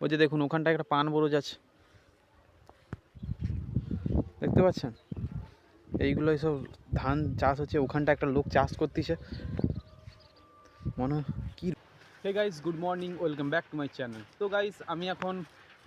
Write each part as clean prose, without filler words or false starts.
ওই যে দেখুন ওখানটায় একটা পান বরজ আছে, দেখতে পাচ্ছেন? এইগুলো সব ধান চাষ হচ্ছে, ওখানটা একটা লোক চাষ করতেছে মনে হয় কি। Hey guys, good morning, welcome back to my channel. তো গাইস, আমি এখন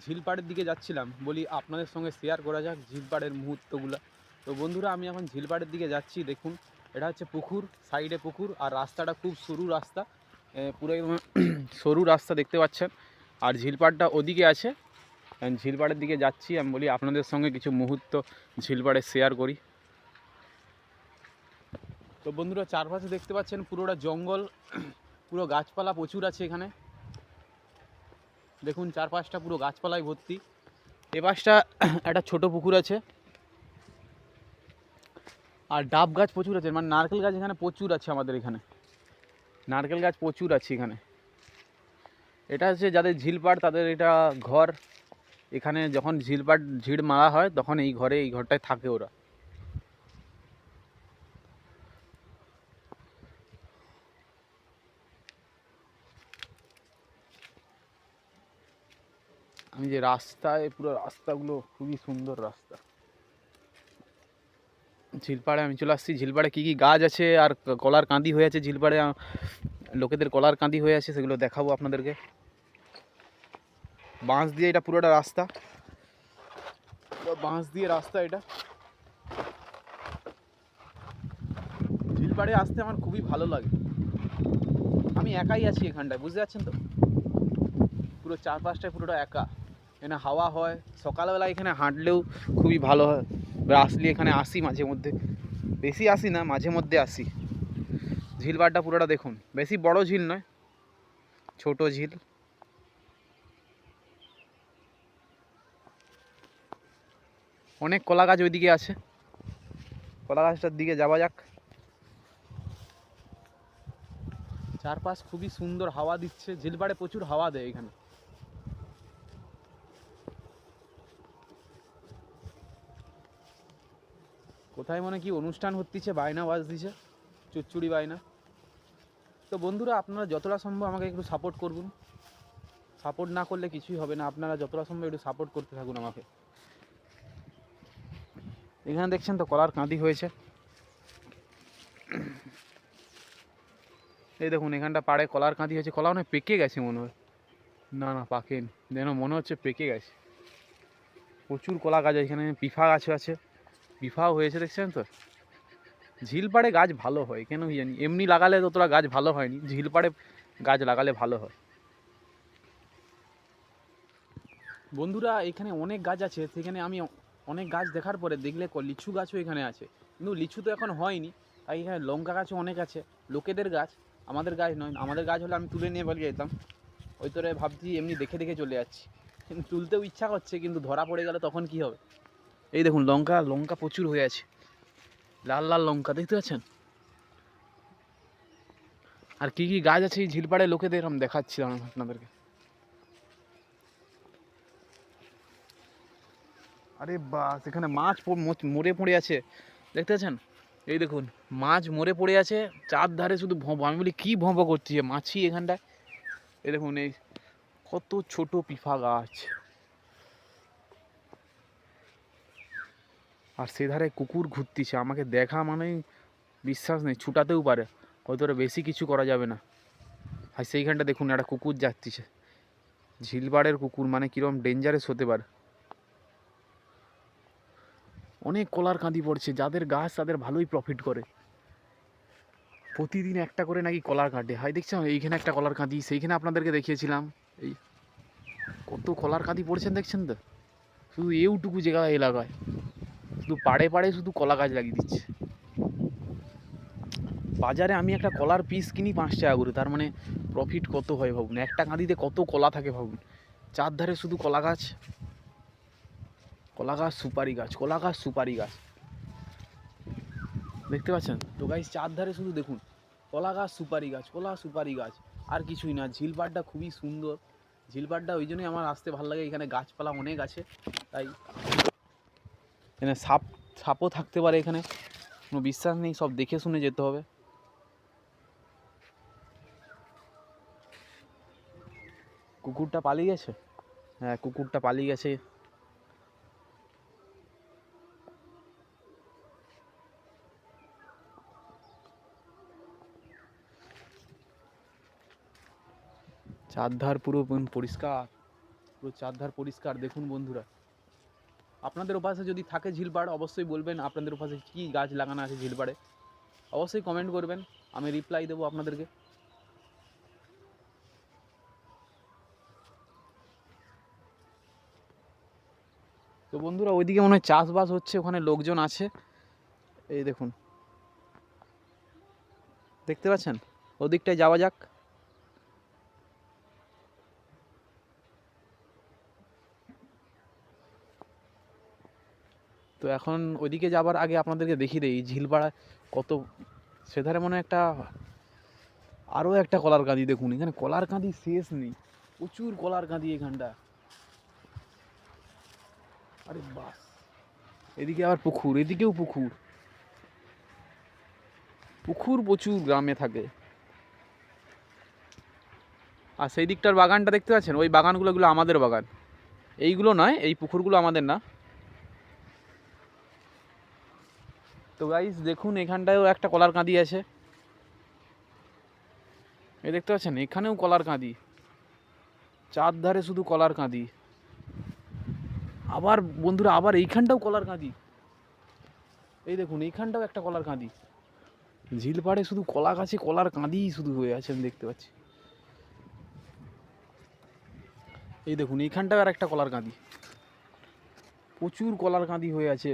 ঝিলপাড়ের দিকে যাচ্ছিলাম, বলি আপনাদের সঙ্গে শেয়ার করা যাক ঝিলপাড়ের মুহূর্তগুলো। তো বন্ধুরা, আমি এখন ঝিলপাড়ের দিকে যাচ্ছি। দেখুন, এটা হচ্ছে পুকুর, সাইডে পুকুর, আর রাস্তাটা খুব সরু রাস্তা, পুরো সরু রাস্তা দেখতে পাচ্ছেন। আর ঝিলপাড়টা ওদিকে আছে। ঝিলপাড়ের দিকে যাচ্ছি, আমি বলি আপনাদের সঙ্গে কিছু মুহূর্ত ঝিলপাড়ে শেয়ার করি। তো বন্ধুরা, চারপাশে দেখতে পাচ্ছেন পুরোটা জঙ্গল, পুরো গাছপালা প্রচুর আছে এখানে। দেখুন চারপাশটা পুরো গাছপালায় ভর্তি। এ পাশটা একটা ছোট পুকুর আছে, আর ডাব গাছ প্রচুর আছে, মানে নারকেল গাছ এখানে প্রচুর আছে। আমাদের এখানে নারকেল গাছ প্রচুর আছে এখানে। এটা হচ্ছে যাদের ঝিলপাড় তাদের এটা ঘর। এখানে যখন ঝিড় মারা হয় তখন এই ঘরটায় থাকে ওরা। আমি যে রাস্তায়, পুরো রাস্তাগুলো খুবই সুন্দর রাস্তা। ঝিলপাড়ে আমি চলে আসছি। ঝিলপাড়ে কী কী গাছ আছে আর কলার কাঁদি হয়ে আছে, ঝিলপাড়ে লোকেদের কলার কাঁদি হয়ে আছে, সেগুলো দেখাবো আপনাদেরকে। বাঁশ দিয়ে এটা পুরোটা রাস্তা, বাঁশ দিয়ে রাস্তা এটা। ঝিলপাড়ে আসতে আমার খুবই ভালো লাগে। আমি একাই আছি এখানটায়, বুঝতে পারছেন তো? পুরো চারপাশটায় পুরোটা একা। এখানে হাওয়া হয়, সকালবেলা এখানে হাঁটলেও খুবই ভালো হয়। আসলে এখানে আসি মাঝে মধ্যে, বেশি আসি না, মাঝে মধ্যে আসি। ঝিলপাড়টা পুরোটা দেখুন, বেশি বড় ঝিল নয়, ছোট ঝিল। অনেক কলা গাছ ওইদিকে আছে, কলা গাছটার দিকে যাওয়া যাক। চারপাশ খুবই সুন্দর, হাওয়া দিচ্ছে। ঝিলপাড়ে প্রচুর হাওয়া দেয় এখানে। কোথায় মনে কি অনুষ্ঠান হচ্ছে, বায়না বাজ দিছে, চুচ্চুড়ি বায়না। তো বন্ধুরা, আপনারা যতটা সম্ভব আমাকে একটু সাপোর্ট করুন। সাপোর্ট না করলে কিছুই হবে না, আপনারা যতটা সম্ভব একটু সাপোর্ট করতে থাকুন আমাকে। এখানে দেখছেন তো কলার কাঁদি হয়েছে। এই দেখুন এখানটা পাড়ে কলার কাঁদি হয়েছে। কলা অনেক পেকে গেছে মনে হয়। না না, পাকেনি, যেন মনে হচ্ছে পেকে গেছে। প্রচুর কলা গাছ এখানে, পিফা গাছ আছে, পিফাও হয়েছে, দেখছেন তো? ঝিলপাড়ে গাছ ভালো হয় কেন কি জানি, এমনি লাগালে ততটা গাছ ভালো হয়নি, ঝিলপাড়ে গাছ লাগালে ভালো হয়। বন্ধুরা, এখানে অনেক গাছ আছে, সেখানে আমি অনেক গাছ দেখার পরে দেখলে লিচু গাছও এখানে আছে, কিন্তু লিচু তো এখন হয়নি। তাই এখানে লঙ্কা গাছও অনেক আছে, লোকেদের গাছ, আমাদের গাছ নয়। আমাদের গাছ হলে আমি তুলে নিয়ে বাড়ি যেতাম। ওই তোরে ভাবছি এমনি দেখে দেখে চলে যাচ্ছি, কিন্তু তুলতেও ইচ্ছা করছে, কিন্তু ধরা পড়ে গেলে তখন কি হবে। এই দেখুন লঙ্কা, লঙ্কা প্রচুর হয়ে আছে, লাল লাল লঙ্কা, দেখতে পাচ্ছেন? আর কি কি গাছ আছে এই ঝিলপাড়ে লোকেদের আমি দেখাচ্ছিলাম আপনাদেরকে। আরে বাস, এখানে মাছ মরে পড়ে আছে, দেখতে পাচ্ছেন? এই দেখুন মাছ মরে পড়ে আছে, চারধারে শুধু ভোঁ। আমি বলি কী ভোঁ করছি মাছি এখানটায়। এই দেখুন এই কত ছোট পিফা গাছ, আর সেধারে কুকুর ঘুরতিছে। আমাকে দেখা মানেই বিশ্বাস নেই, ছুটাতেও পারে, হয়তো বেশি কিছু করা যাবে না। আর সেইখানটা দেখুন একটা কুকুর যাচ্ছিছে, ঝিলপাড়ের কুকুর, মানে কীরকম ডেঞ্জারাস হতে পারে। অনেক কলার কাঁদি পড়ছে, যাদের গাছ তাদের ভালোই প্রফিট করে। প্রতিদিন একটা করে নাকি কলার কাঁদে হয়, দেখছেন? এইখানে একটা কলার কাঁদি, সেইখানে আপনাদেরকে দেখিয়েছিলাম। এই কত কলার কাঁদি পড়ছেন, দেখছেন তো? শুধু এইটুকু জায়গা এলাকায় শুধু পাড়ে পাড়ে শুধু কলা গাছ লাগিয়ে দিচ্ছে। বাজারে আমি একটা কলার পিস কিনি 5 টাকা করে, তার মানে প্রফিট কত হয় ভাবুন। একটা কাঁদিতে কত কলা থাকে ভাবুন। চারধারে শুধু কলা গাছ, কলা গাছ, সুপারি গাছ, কলা গাছ, সুপারি গাছ, দেখতে পাচ্ছেন তো গাইস? চারধারে শুধু দেখুন কলা গাছ, সুপারি গাছ, কলা সুপারি গাছ, আর কিছুই না। ঝিলপাড়টা খুবই সুন্দর। ঝিলপাড়টা ওই জন্যই আমার আসতে ভালো লাগে, এখানে গাছপালা অনেক আছে। তাই এখানে সাপও থাকতে পারে, এখানে কোনো বিশ্বাস নেই, সব দেখে শুনে যেতে হবে। কুকুরটা পালিয়ে গেছে। হ্যাঁ, কুকুরটা পালিয়ে গেছে। চারধার পুরো পরিষ্কার, পুরো চারধার পরিষ্কার। দেখুন বন্ধুরা, আপনাদের ওপাশে যদি থাকে ঝিলপাড় অবশ্যই বলবেন আপনাদের ওপাশে কী গাছ লাগানো আছে ঝিলপাড়ে, অবশ্যই কমেন্ট করবেন, আমি রিপ্লাই দেবো আপনাদেরকে। তো বন্ধুরা ওইদিকে মনে হয় চাষবাস হচ্ছে, ওখানে লোকজন আছে, এই দেখুন দেখতে পাচ্ছেন, ওদিকটায় যাওয়া যাক। তো এখন ওইদিকে যাবার আগে আপনাদেরকে দেখিয়ে দিই ঝিলপাড়া কত, সেধারে মনে হয় একটা আরও একটা কলার কাঁদি। দেখুন এখানে কলার কাঁদি শেষ নেই, প্রচুর কলার কাঁদি এখানটা। আরে বাস, এদিকে আবার পুকুর, এদিকেও পুকুর, পুকুর প্রচুর গ্রামে থাকে। আর সেই দিকটার বাগানটা দেখতে পাচ্ছেন, ওই বাগানগুলো আমাদের বাগান, এইগুলো নয়, এই পুকুরগুলো আমাদের না। তো গাইস দেখুন এখানটায়ও একটা কলার কাঁদি আছে, এই দেখতে পাচ্ছেন, এখানেও কলার কাঁদি, চারধারে শুধু কলার কাঁদি। আবার বন্ধুরা আবার এইখানটাও কলার কাঁদি, এই দেখুন এইখানটাও একটা কলার কাঁদি। ঝিলপাড়ে শুধু কলা গাছে কলার কাঁদিই শুধু হয়ে আছে, আমি দেখতে পাচ্ছি। এই দেখুন এইখানটাও আর একটা কলার কাঁদি, প্রচুর কলার কাঁদি হয়ে আছে।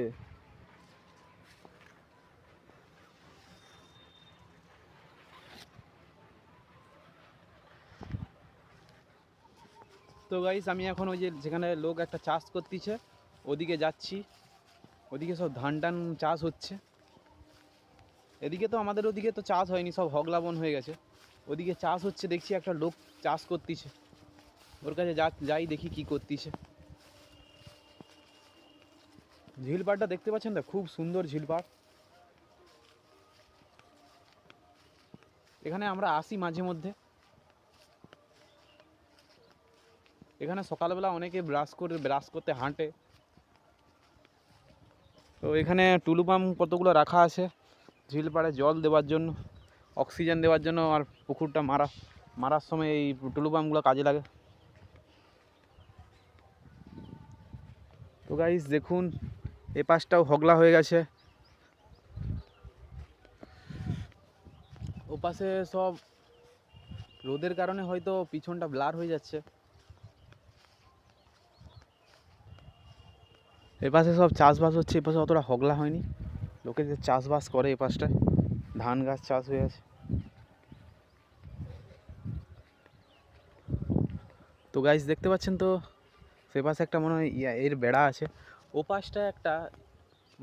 তো গাইস আমি এখন ওই যে যেখানে লোক একটা চাষ করতেছে ওদিকে যাচ্ছি, ওদিকে সব ধান টান চাষ হচ্ছে। এদিকে তো আমাদের ওদিকে তো চাষ হয়নি, সব হগলাবন হয়ে গেছে। ওদিকে চাষ হচ্ছে, দেখছি একটা লোক চাষ করতেছে, ওর কাছে যাই দেখি কি করতেছে। ঝিলপাড়টা দেখতে পাচ্ছেন তো, খুব সুন্দর ঝিলপাড়। এখানে আমরা আসি মাঝে মধ্যে, এখানে সকালবেলা অনেকে ব্রাশ করতে হাঁটে। তো এখানে টুলু পাম্প কতগুলো রাখা আছে ঝিলপাড়ে জল দেওয়ার জন্য, অক্সিজেন দেওয়ার জন্য, আর পুকুরটা মারার সময় এই টুলু পাম্পগুলো কাজে লাগে। তো গাইস দেখুন এ পাশটাও হগলা হয়ে গেছে, ও পাশে সব রোদের কারণে হয়তো পিছনটা ব্লার হয়ে যাচ্ছে। এ পাশে সব চাষবাস হচ্ছে, এ পাশে অতটা হগলা হয়নি, লোকে যে চাষবাস করে এ পাশটায় ধান গাছ চাষ হয়ে আছে। তো গাইস দেখতে পাচ্ছেন তো, সে পাশে একটা মনে হয় এর বেড়া আছে, ও পাশটায় একটা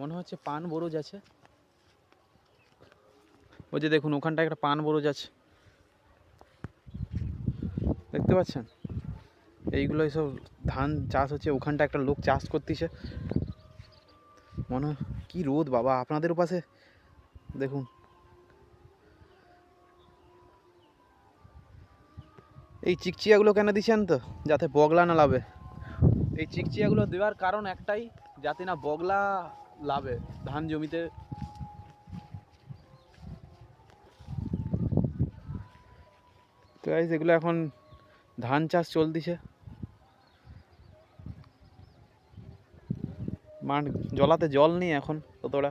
মনে হচ্ছে পান বরজ আছে, ওই যে দেখুন ওখানটায় একটা পান বরজ আছে, দেখতে পাচ্ছেন। এইগুলো সব ধান চাষ হচ্ছে, ওখানটা একটা লোক চাষ করতেছে, মনে হয় কি রোদ বাবা আপনাদের ওপাশে দেখুন। এই চিকচিয়াগুলো কেন দিচ্ছেন তো, যাতে বগলা না লাভে। এই চিকচিয়াগুলো দেওয়ার কারণ একটাই, যাতে না বগলা লাভে ধান জমিতে। তো গাইস এগুলো এখন ধান চাষ চলতেছে, মাঠ জলাতে জল নেই এখন ততটা।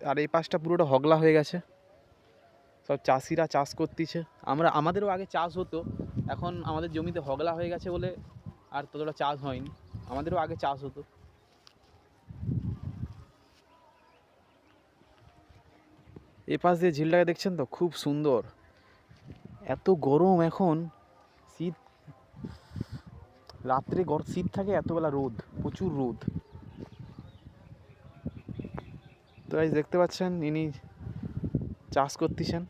আর এই পাশটা পুরোটা হগলা হয়ে গেছে, সব চাষিরা চাষ করতেছে। আমাদেরও আগে চাষ হতো, এখন আমাদের জমিতে হগলা হয়ে গেছে বলে আর ততটা চাষ হয়নি, আমাদেরও আগে চাষ হতো। এ পাশ দিয়ে ঝিলটাকে দেখছেন তো, খুব সুন্দর। এত গরম এখন, শীত রাত্রে শীত থাকে, এতবেলা রোদ, প্রচুর রোদ। তো গাইস দেখতে পাচ্ছেন ইনি চাষ করতেছেন।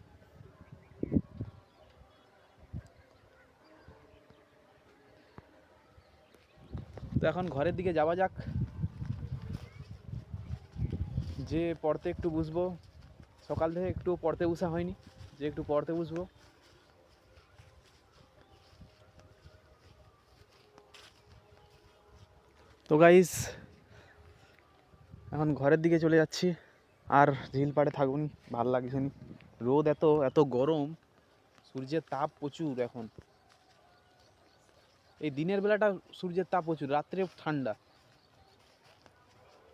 তো এখন ঘরের দিকে যাওয়া যাক, যে পড়তে একটু বসবো, সকাল থেকে একটু পড়তে বসা হয়নি, যে একটু পড়তে বসবো। তো গাইস এখন ঘরের দিকে চলে যাচ্ছি, আর ঝিল পাড়ে থাকবো নি, ভাল লাগছে না। রোদ এত এত গরম, সূর্যের তাপ প্রচুর এখন। এই দিনের বেলাটা সূর্যের তাপ প্রচুর, রাত্রে ঠান্ডা।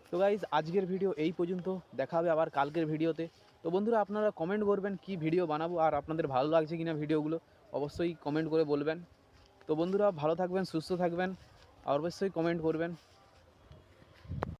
তো গাইজ আজকের ভিডিও এই পর্যন্ত, দেখা হবে আবার কালকের ভিডিওতে। তো বন্ধুরা আপনারা কমেন্ট করবেন কি ভিডিও বানাবো, আর আপনাদের ভালো লাগছে কিনা ভিডিওগুলো অবশ্যই কমেন্ট করে বলবেন। তো বন্ধুরা ভালো থাকবেন, সুস্থ থাকবেন, আর অবশ্যই কমেন্ট করবেন।